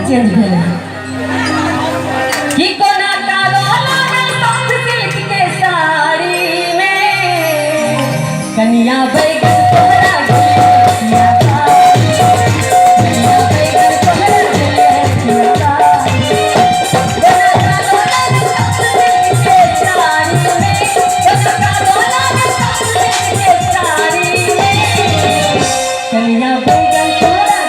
change भेल कि कोना कालो लागल बांध सिल्क के साड़ी में कनिया बैगन तोहरा गलिया कनिया बैगन तोहरा गलिया कोना कालो लागल बांध सिल्क के साड़ी में कोना कालो लागल बांध सिल्क के साड़ी में कनिया बैगन तोहरा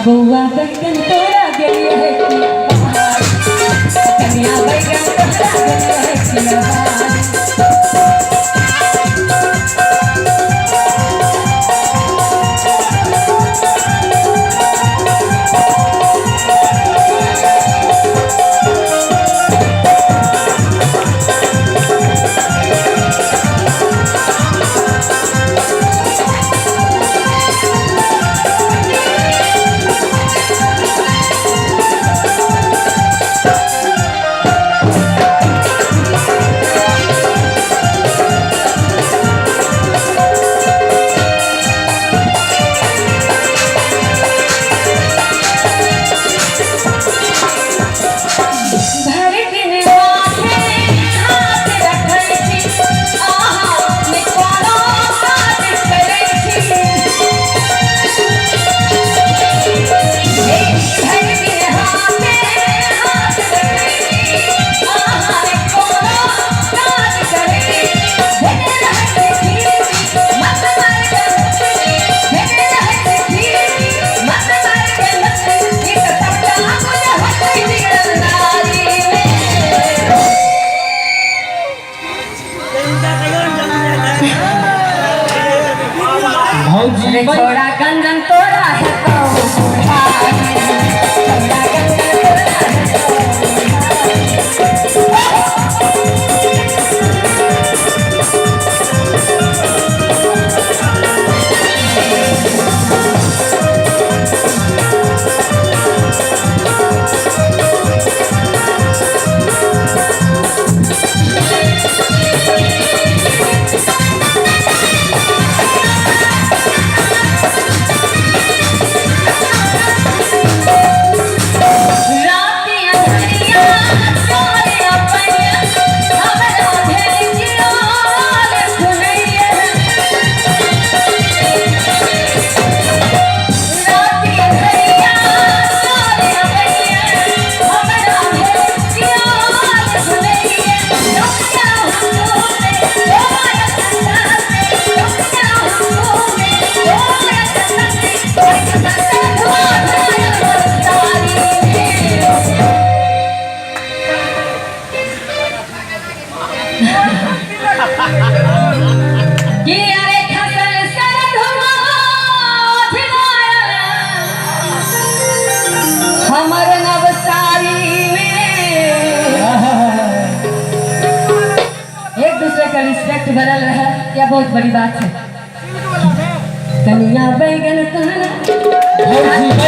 बउआ बैगन तोरा गलिया है कनिया बैगन तोरा गलिया है थोड़ा गंजन तोरा है रिस्पेक्ट बनल रहे या बहुत बड़ी बात है कनिया बैगन तोहरा